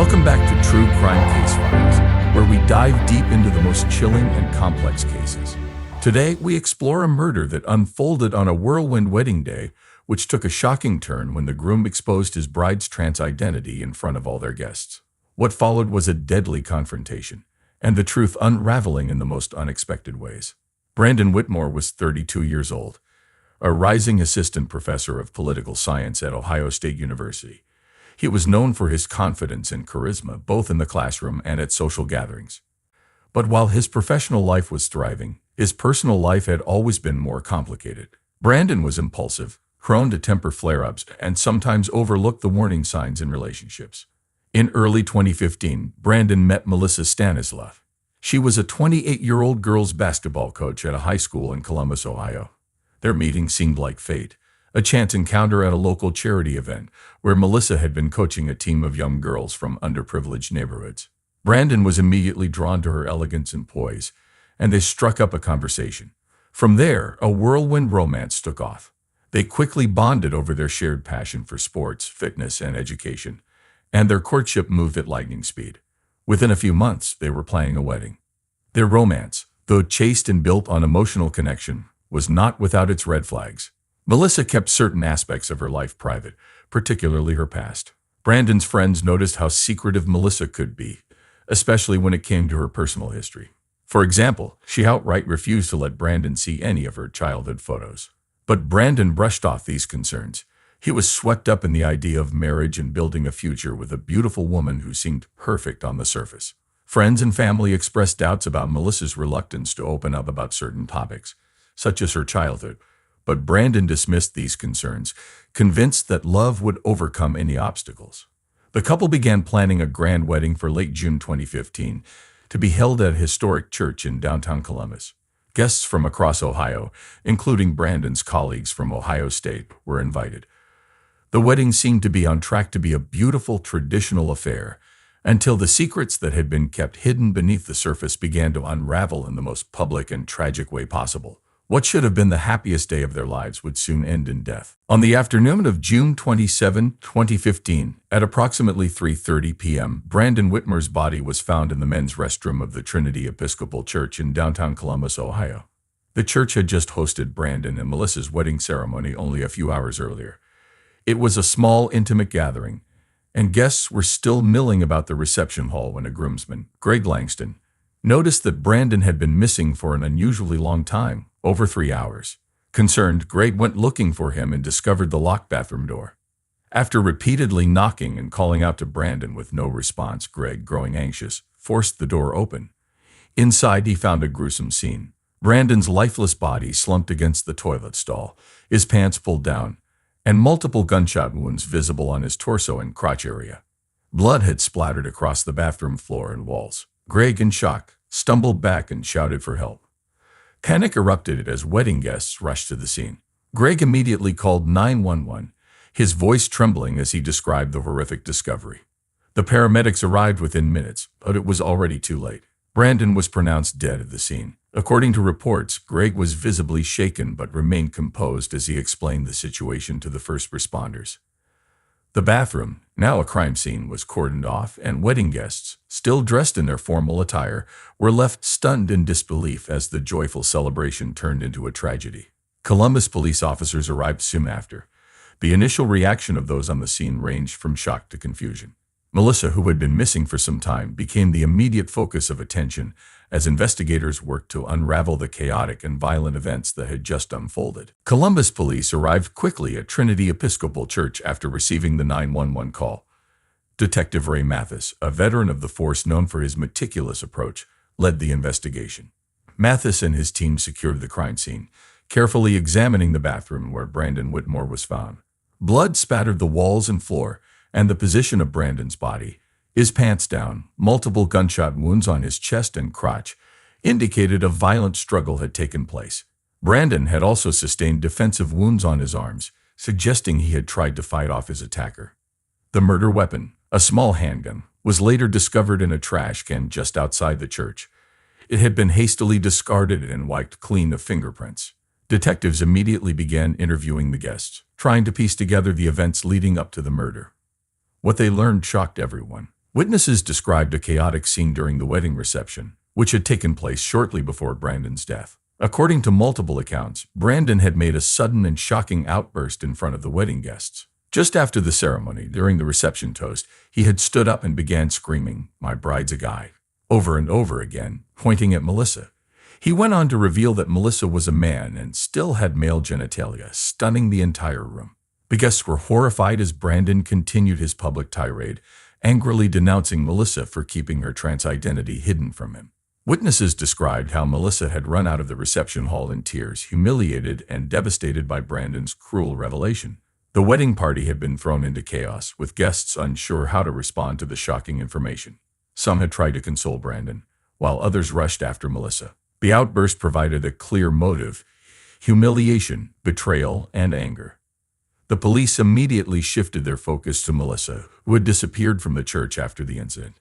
Welcome back to True Crime Case Files, where we dive deep into the most chilling and complex cases. Today, we explore a murder that unfolded on a whirlwind wedding day, which took a shocking turn when the groom exposed his bride's trans identity in front of all their guests. What followed was a deadly confrontation, and the truth unraveling in the most unexpected ways. Brandon Whitmore was 32 years old, a rising assistant professor of political science at Ohio State University. He was known for his confidence and charisma, both in the classroom and at social gatherings. But while his professional life was thriving, his personal life had always been more complicated. Brandon was impulsive, prone to temper flare-ups, and sometimes overlooked the warning signs in relationships. In early 2015, Brandon met Melissa Stanislav. She was a 28-year-old girls basketball coach at a high school in Columbus, Ohio. Their meeting seemed like fate, a chance encounter at a local charity event where Melissa had been coaching a team of young girls from underprivileged neighborhoods. Brandon was immediately drawn to her elegance and poise, and they struck up a conversation. From there, a whirlwind romance took off. They quickly bonded over their shared passion for sports, fitness, and education, and their courtship moved at lightning speed. Within a few months, they were planning a wedding. Their romance, though chaste and built on emotional connection, was not without its red flags. Melissa kept certain aspects of her life private, particularly her past. Brandon's friends noticed how secretive Melissa could be, especially when it came to her personal history. For example, she outright refused to let Brandon see any of her childhood photos. But Brandon brushed off these concerns. He was swept up in the idea of marriage and building a future with a beautiful woman who seemed perfect on the surface. Friends and family expressed doubts about Melissa's reluctance to open up about certain topics, such as her childhood, but Brandon dismissed these concerns, convinced that love would overcome any obstacles. The couple began planning a grand wedding for late June 2015 to be held at a historic church in downtown Columbus. Guests from across Ohio, including Brandon's colleagues from Ohio State, were invited. The wedding seemed to be on track to be a beautiful traditional affair, until the secrets that had been kept hidden beneath the surface began to unravel in the most public and tragic way possible. What should have been the happiest day of their lives would soon end in death. On the afternoon of June 27, 2015, at approximately 3:30 p.m., Brandon Whitmore's body was found in the men's restroom of the Trinity Episcopal Church in downtown Columbus, Ohio. The church had just hosted Brandon and Melissa's wedding ceremony only a few hours earlier. It was a small, intimate gathering, and guests were still milling about the reception hall when a groomsman, Greg Langston, noticed that Brandon had been missing for an unusually long time, over 3 hours. Concerned, Greg went looking for him and discovered the locked bathroom door. After repeatedly knocking and calling out to Brandon with no response, Greg, growing anxious, forced the door open. Inside, he found a gruesome scene. Brandon's lifeless body slumped against the toilet stall, his pants pulled down, and multiple gunshot wounds visible on his torso and crotch area. Blood had splattered across the bathroom floor and walls. Greg, in shock, stumbled back and shouted for help. Panic erupted as wedding guests rushed to the scene. Greg immediately called 911, his voice trembling as he described the horrific discovery. The paramedics arrived within minutes, but it was already too late. Brandon was pronounced dead at the scene. According to reports, Greg was visibly shaken but remained composed as he explained the situation to the first responders. The bathroom, now a crime scene, was cordoned off, and wedding guests, still dressed in their formal attire, were left stunned in disbelief as the joyful celebration turned into a tragedy. Columbus police officers arrived soon after. The initial reaction of those on the scene ranged from shock to confusion. Melissa, who had been missing for some time, became the immediate focus of attention as investigators worked to unravel the chaotic and violent events that had just unfolded. Columbus police arrived quickly at Trinity Episcopal Church after receiving the 911 call. Detective Ray Mathis, a veteran of the force known for his meticulous approach, led the investigation. Mathis and his team secured the crime scene, carefully examining the bathroom where Brandon Whitmore was found. Blood spattered the walls and floor, and the position of Brandon's body, his pants down, multiple gunshot wounds on his chest and crotch, indicated a violent struggle had taken place. Brandon had also sustained defensive wounds on his arms, suggesting he had tried to fight off his attacker. The murder weapon, a small handgun, was later discovered in a trash can just outside the church. It had been hastily discarded and wiped clean of fingerprints. Detectives immediately began interviewing the guests, trying to piece together the events leading up to the murder. What they learned shocked everyone. Witnesses described a chaotic scene during the wedding reception, which had taken place shortly before Brandon's death. According to multiple accounts, Brandon had made a sudden and shocking outburst in front of the wedding guests. Just after the ceremony, during the reception toast, he had stood up and began screaming, "My bride's a guy," over and over again, pointing at Melissa. He went on to reveal that Melissa was a man and still had male genitalia, stunning the entire room. The guests were horrified as Brandon continued his public tirade, angrily denouncing Melissa for keeping her trans identity hidden from him. Witnesses described how Melissa had run out of the reception hall in tears, humiliated and devastated by Brandon's cruel revelation. The wedding party had been thrown into chaos, with guests unsure how to respond to the shocking information. Some had tried to console Brandon, while others rushed after Melissa. The outburst provided a clear motive: humiliation, betrayal, and anger. The police immediately shifted their focus to Melissa, who had disappeared from the church after the incident.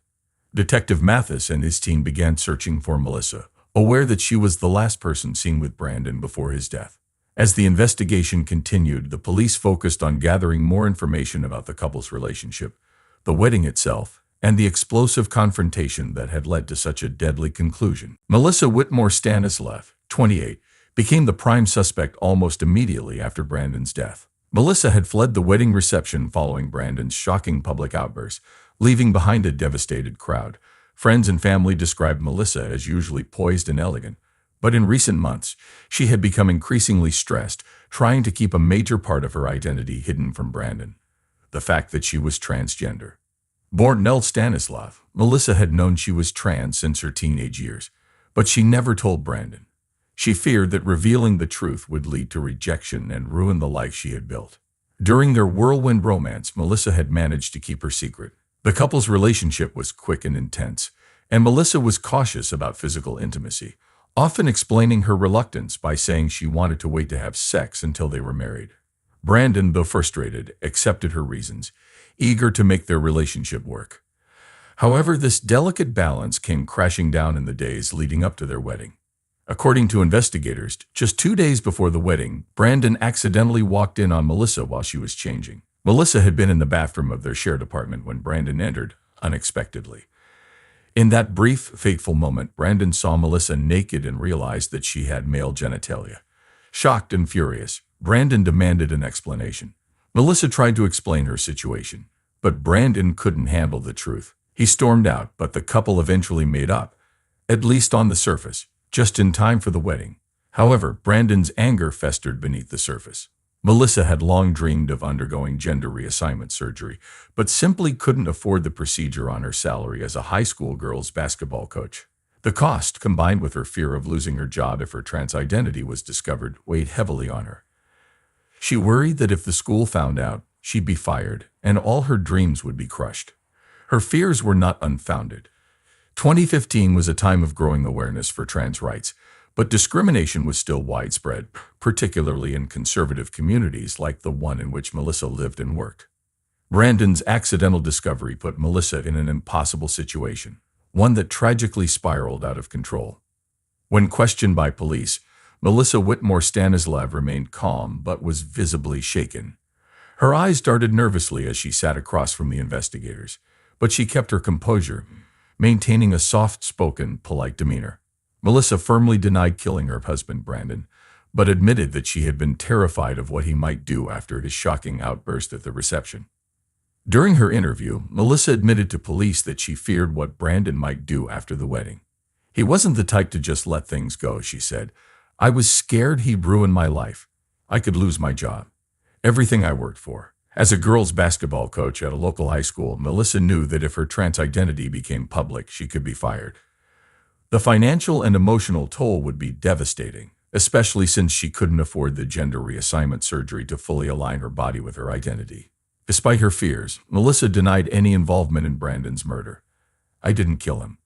Detective Mathis and his team began searching for Melissa, aware that she was the last person seen with Brandon before his death. As the investigation continued, the police focused on gathering more information about the couple's relationship, the wedding itself, and the explosive confrontation that had led to such a deadly conclusion. Melissa Whitmore Stanislav, 28, became the prime suspect almost immediately after Brandon's death. Melissa had fled the wedding reception following Brandon's shocking public outburst, leaving behind a devastated crowd. Friends and family described Melissa as usually poised and elegant, but in recent months, she had become increasingly stressed, trying to keep a major part of her identity hidden from Brandon: the fact that she was transgender. Born Nell Stanislav, Melissa had known she was trans since her teenage years, but she never told Brandon. She feared that revealing the truth would lead to rejection and ruin the life she had built. During their whirlwind romance, Melissa had managed to keep her secret. The couple's relationship was quick and intense, and Melissa was cautious about physical intimacy, often explaining her reluctance by saying she wanted to wait to have sex until they were married. Brandon, though frustrated, accepted her reasons, eager to make their relationship work. However, this delicate balance came crashing down in the days leading up to their wedding. According to investigators, just 2 days before the wedding, Brandon accidentally walked in on Melissa while she was changing. Melissa had been in the bathroom of their shared apartment when Brandon entered, unexpectedly. In that brief, fateful moment, Brandon saw Melissa naked and realized that she had male genitalia. Shocked and furious, Brandon demanded an explanation. Melissa tried to explain her situation, but Brandon couldn't handle the truth. He stormed out, but the couple eventually made up, at least on the surface, just in time for the wedding. However, Brandon's anger festered beneath the surface. Melissa had long dreamed of undergoing gender reassignment surgery, but simply couldn't afford the procedure on her salary as a high school girls' basketball coach. The cost, combined with her fear of losing her job if her trans identity was discovered, weighed heavily on her. She worried that if the school found out, she'd be fired, and all her dreams would be crushed. Her fears were not unfounded. 2015 was a time of growing awareness for trans rights, but discrimination was still widespread, particularly in conservative communities like the one in which Melissa lived and worked. Brandon's accidental discovery put Melissa in an impossible situation, one that tragically spiraled out of control. When questioned by police, Melissa Whitmore Stanislav remained calm but was visibly shaken. Her eyes darted nervously as she sat across from the investigators, but she kept her composure, maintaining a soft-spoken, polite demeanor. Melissa firmly denied killing her husband, Brandon, but admitted that she had been terrified of what he might do after his shocking outburst at the reception. During her interview, Melissa admitted to police that she feared what Brandon might do after the wedding. "He wasn't the type to just let things go," she said. "I was scared he'd ruin my life. I could lose my job, everything I worked for." As a girls' basketball coach at a local high school, Melissa knew that if her trans identity became public, she could be fired. The financial and emotional toll would be devastating, especially since she couldn't afford the gender reassignment surgery to fully align her body with her identity. Despite her fears, Melissa denied any involvement in Brandon's murder. "I didn't kill him.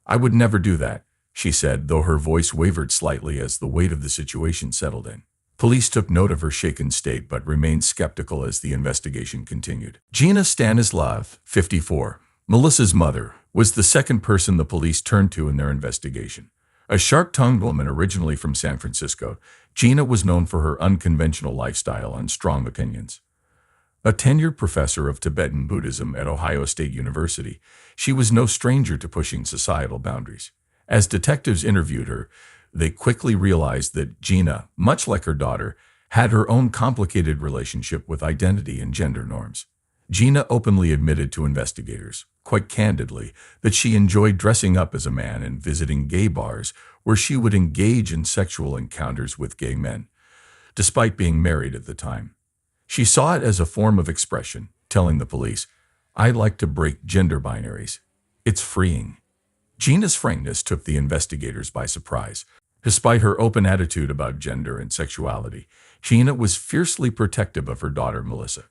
I would never do that," she said, though her voice wavered slightly as the weight of the situation settled in. Police took note of her shaken state but remained skeptical as the investigation continued. Gina Stanislav, 54, Melissa's mother, was the second person the police turned to in their investigation. A sharp-tongued woman originally from San Francisco, Gina was known for her unconventional lifestyle and strong opinions. A tenured professor of Tibetan Buddhism at Ohio State University, she was no stranger to pushing societal boundaries. As detectives interviewed her, they quickly realized that Gina, much like her daughter, had her own complicated relationship with identity and gender norms. Gina openly admitted to investigators, quite candidly, that she enjoyed dressing up as a man and visiting gay bars where she would engage in sexual encounters with gay men, despite being married at the time. She saw it as a form of expression, telling the police, "I like to break gender binaries. It's freeing." Gina's frankness took the investigators by surprise. Despite her open attitude about gender and sexuality, Gina was fiercely protective of her daughter, Melissa.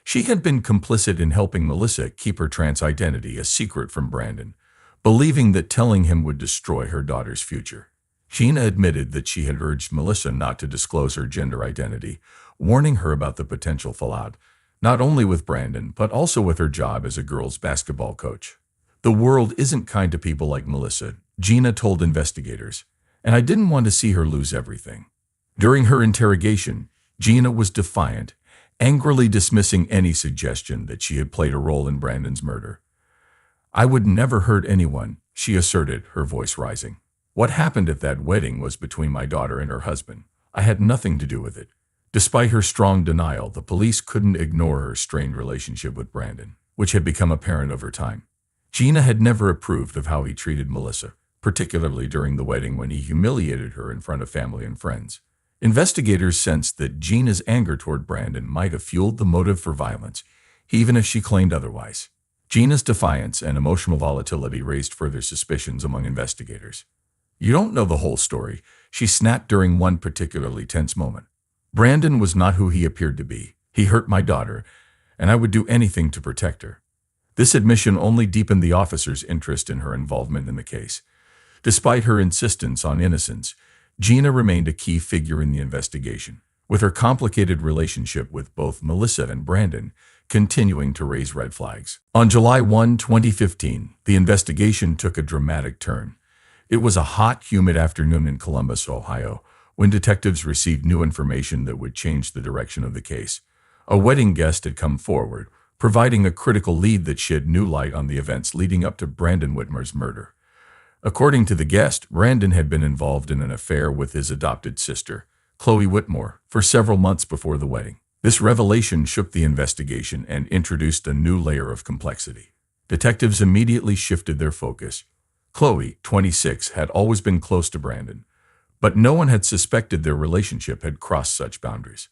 She had been complicit in helping Melissa keep her trans identity a secret from Brandon, believing that telling him would destroy her daughter's future. Gina admitted that she had urged Melissa not to disclose her gender identity, warning her about the potential fallout, not only with Brandon, but also with her job as a girls' basketball coach. "The world isn't kind to people like Melissa," Gina told investigators, "and I didn't want to see her lose everything." During her interrogation, Gina was defiant, angrily dismissing any suggestion that she had played a role in Brandon's murder. "I would never hurt anyone," she asserted, her voice rising. "What happened at that wedding was between my daughter and her husband. I had nothing to do with it." Despite her strong denial, the police couldn't ignore her strained relationship with Brandon, which had become apparent over time. Gina had never approved of how he treated Melissa, particularly during the wedding when he humiliated her in front of family and friends. Investigators sensed that Gina's anger toward Brandon might have fueled the motive for violence, even if she claimed otherwise. Gina's defiance and emotional volatility raised further suspicions among investigators. "You don't know the whole story," she snapped during one particularly tense moment. "Brandon was not who he appeared to be. He hurt my daughter, and I would do anything to protect her." This admission only deepened the officer's interest in her involvement in the case. Despite her insistence on innocence, Gina remained a key figure in the investigation, with her complicated relationship with both Melissa and Brandon continuing to raise red flags. On July 1, 2015, the investigation took a dramatic turn. It was a hot, humid afternoon in Columbus, Ohio, when detectives received new information that would change the direction of the case. A wedding guest had come forward, providing a critical lead that shed new light on the events leading up to Brandon Whitmer's murder. According to the guest, Brandon had been involved in an affair with his adopted sister, Chloe Whitmore, for several months before the wedding. This revelation shook the investigation and introduced a new layer of complexity. Detectives immediately shifted their focus. Chloe, 26, had always been close to Brandon, but no one had suspected their relationship had crossed such boundaries.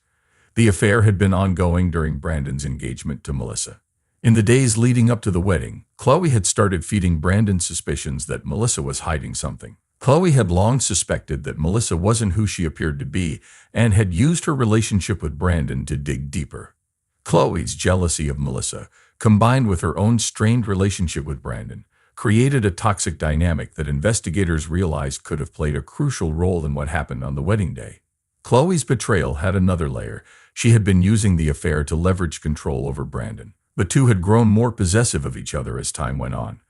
The affair had been ongoing during Brandon's engagement to Melissa. In the days leading up to the wedding, Chloe had started feeding Brandon suspicions that Melissa was hiding something. Chloe had long suspected that Melissa wasn't who she appeared to be and had used her relationship with Brandon to dig deeper. Chloe's jealousy of Melissa, combined with her own strained relationship with Brandon, created a toxic dynamic that investigators realized could have played a crucial role in what happened on the wedding day. Chloe's betrayal had another layer. She had been using the affair to leverage control over Brandon. The two had grown more possessive of each other as time went on,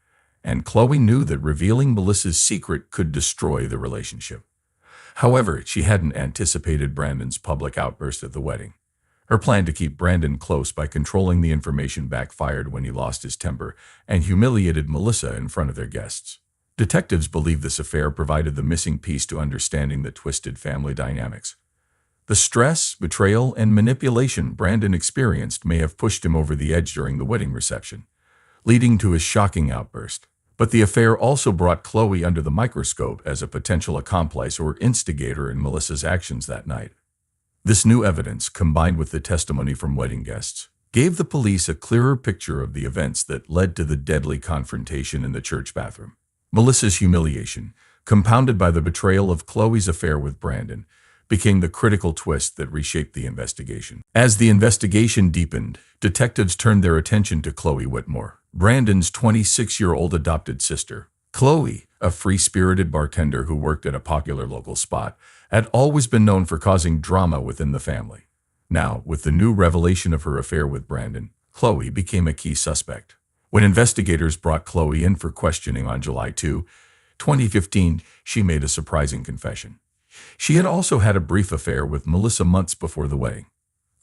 and Chloe knew that revealing Melissa's secret could destroy the relationship. However, she hadn't anticipated Brandon's public outburst at the wedding. Her plan to keep Brandon close by controlling the information backfired when he lost his temper and humiliated Melissa in front of their guests. Detectives believe this affair provided the missing piece to understanding the twisted family dynamics. The stress, betrayal, and manipulation Brandon experienced may have pushed him over the edge during the wedding reception, leading to his shocking outburst. But the affair also brought Chloe under the microscope as a potential accomplice or instigator in Melissa's actions that night. This new evidence, combined with the testimony from wedding guests, gave the police a clearer picture of the events that led to the deadly confrontation in the church bathroom. Melissa's humiliation, compounded by the betrayal of Chloe's affair with Brandon, became the critical twist that reshaped the investigation. As the investigation deepened, detectives turned their attention to Chloe Whitmore, Brandon's 26-year-old adopted sister. Chloe, a free-spirited bartender who worked at a popular local spot, had always been known for causing drama within the family. Now, with the new revelation of her affair with Brandon, Chloe became a key suspect. When investigators brought Chloe in for questioning on July 2, 2015, she made a surprising confession. She had also had a brief affair with Melissa months before the wedding.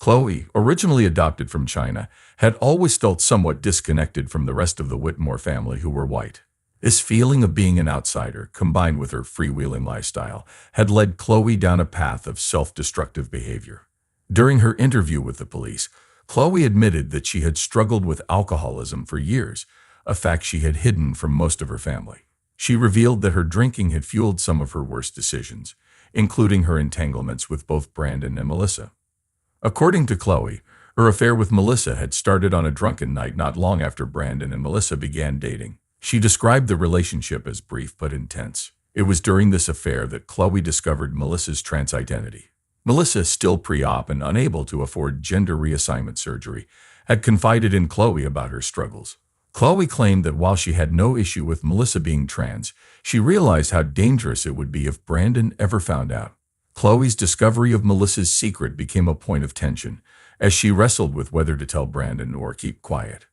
Chloe, originally adopted from China, had always felt somewhat disconnected from the rest of the Whitmore family who were white. This feeling of being an outsider, combined with her freewheeling lifestyle, had led Chloe down a path of self-destructive behavior. During her interview with the police, Chloe admitted that she had struggled with alcoholism for years, a fact she had hidden from most of her family. She revealed that her drinking had fueled some of her worst decisions, including her entanglements with both Brandon and Melissa. According to Chloe, her affair with Melissa had started on a drunken night not long after Brandon and Melissa began dating. She described the relationship as brief but intense. It was during this affair that Chloe discovered Melissa's trans identity. Melissa, still pre-op and unable to afford gender reassignment surgery, had confided in Chloe about her struggles. Chloe claimed that while she had no issue with Melissa being trans, she realized how dangerous it would be if Brandon ever found out. Chloe's discovery of Melissa's secret became a point of tension, as she wrestled with whether to tell Brandon or keep quiet.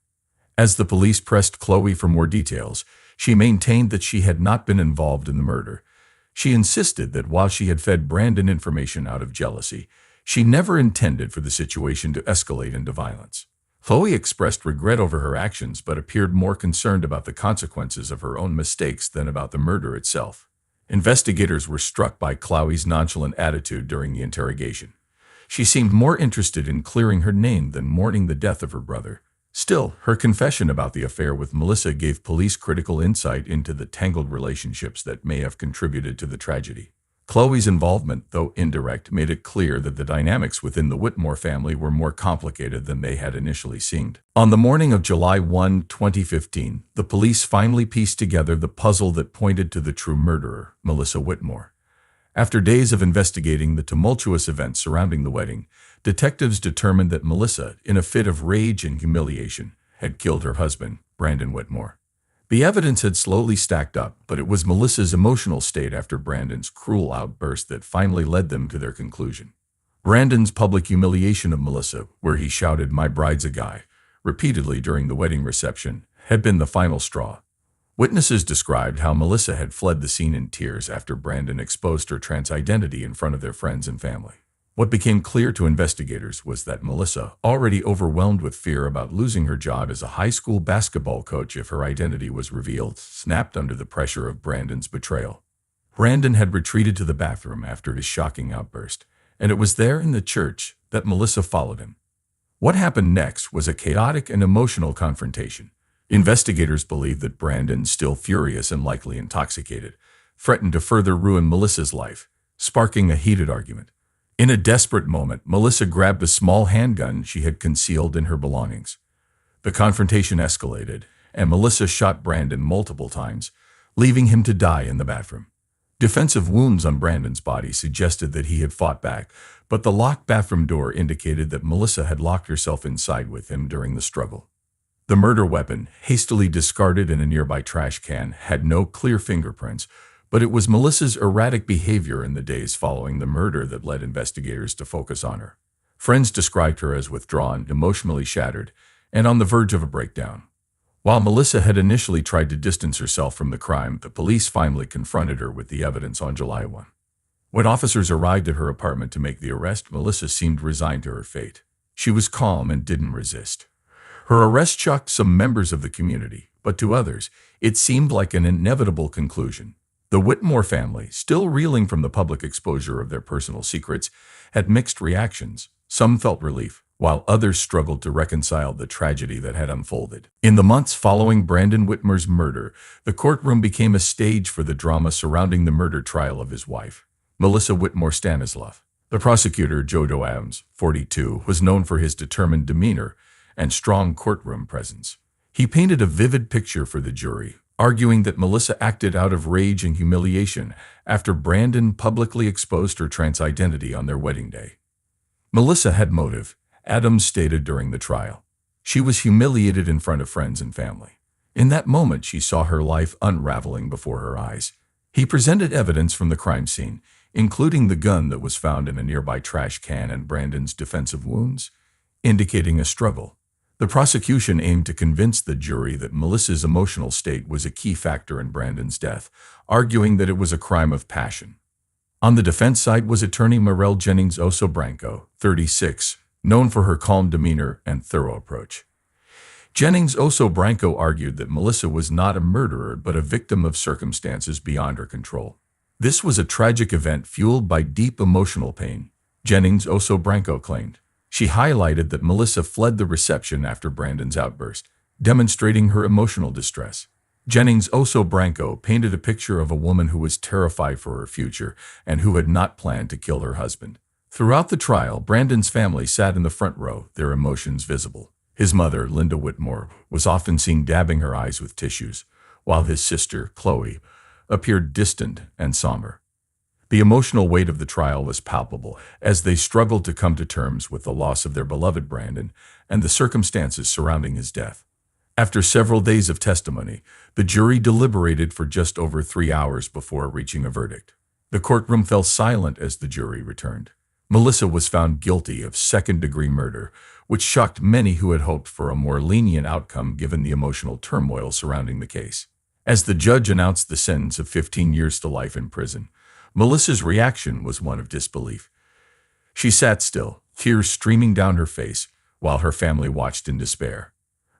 As the police pressed Chloe for more details, she maintained that she had not been involved in the murder. She insisted that while she had fed Brandon information out of jealousy, she never intended for the situation to escalate into violence. Chloe expressed regret over her actions but appeared more concerned about the consequences of her own mistakes than about the murder itself. Investigators were struck by Chloe's nonchalant attitude during the interrogation. She seemed more interested in clearing her name than mourning the death of her brother. Still, her confession about the affair with Melissa gave police critical insight into the tangled relationships that may have contributed to the tragedy. Chloe's involvement, though indirect, made it clear that the dynamics within the Whitmore family were more complicated than they had initially seemed. On the morning of July 1, 2015, the police finally pieced together the puzzle that pointed to the true murderer, Melissa Whitmore. After days of investigating the tumultuous events surrounding the wedding, detectives determined that Melissa, in a fit of rage and humiliation, had killed her husband, Brandon Whitmore. The evidence had slowly stacked up, but it was Melissa's emotional state after Brandon's cruel outburst that finally led them to their conclusion. Brandon's public humiliation of Melissa, where he shouted, "My bride's a guy," repeatedly during the wedding reception, had been the final straw. Witnesses described how Melissa had fled the scene in tears after Brandon exposed her trans identity in front of their friends and family. What became clear to investigators was that Melissa, already overwhelmed with fear about losing her job as a high school basketball coach if her identity was revealed, snapped under the pressure of Brandon's betrayal. Brandon had retreated to the bathroom after his shocking outburst, and it was there in the church that Melissa followed him. What happened next was a chaotic and emotional confrontation. Investigators believe that Brandon, still furious and likely intoxicated, threatened to further ruin Melissa's life, sparking a heated argument. In a desperate moment, Melissa grabbed a small handgun she had concealed in her belongings. The confrontation escalated, and Melissa shot Brandon multiple times, leaving him to die in the bathroom. Defensive wounds on Brandon's body suggested that he had fought back, but the locked bathroom door indicated that Melissa had locked herself inside with him during the struggle. The murder weapon, hastily discarded in a nearby trash can, had no clear fingerprints, but it was Melissa's erratic behavior in the days following the murder that led investigators to focus on her. Friends described her as withdrawn, emotionally shattered, and on the verge of a breakdown. While Melissa had initially tried to distance herself from the crime, the police finally confronted her with the evidence on July 1. When officers arrived at her apartment to make the arrest, Melissa seemed resigned to her fate. She was calm and didn't resist. Her arrest shocked some members of the community, but to others, it seemed like an inevitable conclusion. The Whitmore family, still reeling from the public exposure of their personal secrets, had mixed reactions. Some felt relief, while others struggled to reconcile the tragedy that had unfolded. In the months following Brandon Whitmore's murder, the courtroom became a stage for the drama surrounding the murder trial of his wife, Melissa Whitmore Stanislav. The prosecutor, Joe Adams, 42, was known for his determined demeanor and strong courtroom presence. He painted a vivid picture for the jury, arguing that Melissa acted out of rage and humiliation after Brandon publicly exposed her trans identity on their wedding day. Melissa had motive, Adams stated during the trial. She was humiliated in front of friends and family. In that moment, she saw her life unraveling before her eyes. He presented evidence from the crime scene, including the gun that was found in a nearby trash can and Brandon's defensive wounds, indicating a struggle. The prosecution aimed to convince the jury that Melissa's emotional state was a key factor in Brandon's death, arguing that it was a crime of passion. On the defense side was attorney Morel Jennings Osobranco, 36, known for her calm demeanor and thorough approach. Jennings Oso Branco argued that Melissa was not a murderer but a victim of circumstances beyond her control. This was a tragic event fueled by deep emotional pain, Jennings Oso Branco claimed. She highlighted that Melissa fled the reception after Brandon's outburst, demonstrating her emotional distress. Jennings Oso Branco painted a picture of a woman who was terrified for her future and who had not planned to kill her husband. Throughout the trial, Brandon's family sat in the front row, their emotions visible. His mother, Linda Whitmore, was often seen dabbing her eyes with tissues, while his sister, Chloe, appeared distant and somber. The emotional weight of the trial was palpable as they struggled to come to terms with the loss of their beloved Brandon and the circumstances surrounding his death. After several days of testimony, the jury deliberated for just over 3 hours before reaching a verdict. The courtroom fell silent as the jury returned. Melissa was found guilty of second-degree murder, which shocked many who had hoped for a more lenient outcome given the emotional turmoil surrounding the case. As the judge announced the sentence of 15 years to life in prison, Melissa's reaction was one of disbelief. She sat still, tears streaming down her face, while her family watched in despair.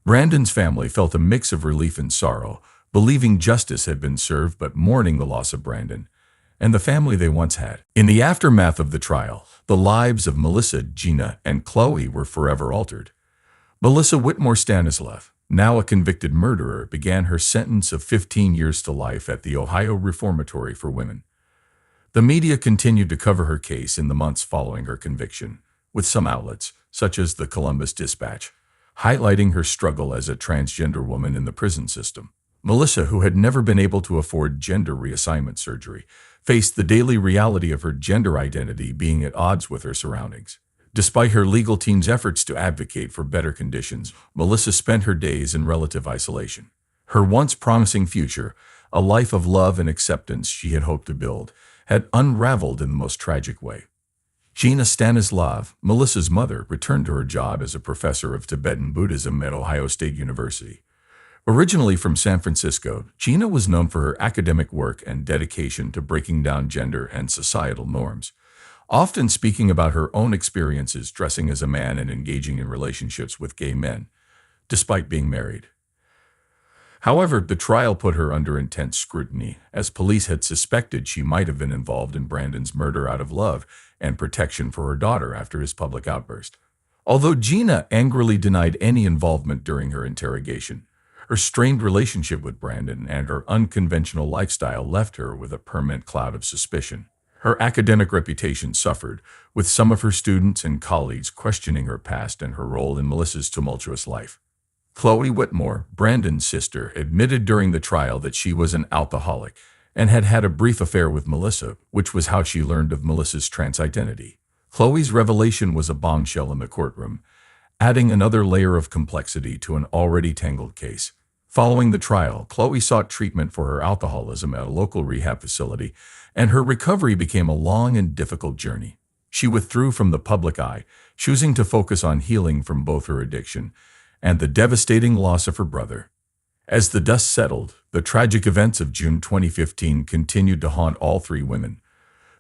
Brandon's family felt a mix of relief and sorrow, believing justice had been served but mourning the loss of Brandon and the family they once had. In the aftermath of the trial, the lives of Melissa, Gina, and Chloe were forever altered. Melissa Whitmore Stanislav, now a convicted murderer, began her sentence of 15 years to life at the Ohio Reformatory for Women. The media continued to cover her case in the months following her conviction, with some outlets, such as the Columbus Dispatch, highlighting her struggle as a transgender woman in the prison system. Melissa, who had never been able to afford gender reassignment surgery, faced the daily reality of her gender identity being at odds with her surroundings. Despite her legal team's efforts to advocate for better conditions, Melissa spent her days in relative isolation. Her once promising future, a life of love and acceptance she had hoped to build, had unraveled in the most tragic way. Gina Stanislav, Melissa's mother, returned to her job as a professor of Tibetan Buddhism at Ohio State University. Originally from San Francisco, Gina was known for her academic work and dedication to breaking down gender and societal norms, often speaking about her own experiences dressing as a man and engaging in relationships with gay men, despite being married. However, the trial put her under intense scrutiny, as police had suspected she might have been involved in Brandon's murder out of love and protection for her daughter after his public outburst. Although Gina angrily denied any involvement during her interrogation, her strained relationship with Brandon and her unconventional lifestyle left her with a permanent cloud of suspicion. Her academic reputation suffered, with some of her students and colleagues questioning her past and her role in Melissa's tumultuous life. Chloe Whitmore, Brandon's sister, admitted during the trial that she was an alcoholic and had had a brief affair with Melissa, which was how she learned of Melissa's trans identity. Chloe's revelation was a bombshell in the courtroom, adding another layer of complexity to an already tangled case. Following the trial, Chloe sought treatment for her alcoholism at a local rehab facility, and her recovery became a long and difficult journey. She withdrew from the public eye, choosing to focus on healing from both her addiction and the devastating loss of her brother. As the dust settled, the tragic events of June 2015 continued to haunt all three women,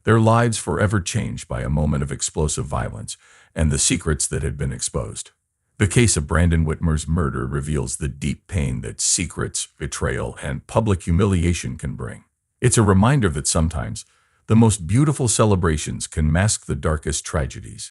their lives forever changed by a moment of explosive violence and the secrets that had been exposed. The case of Brandon Whitmore's murder reveals the deep pain that secrets, betrayal, and public humiliation can bring. It's a reminder that sometimes the most beautiful celebrations can mask the darkest tragedies.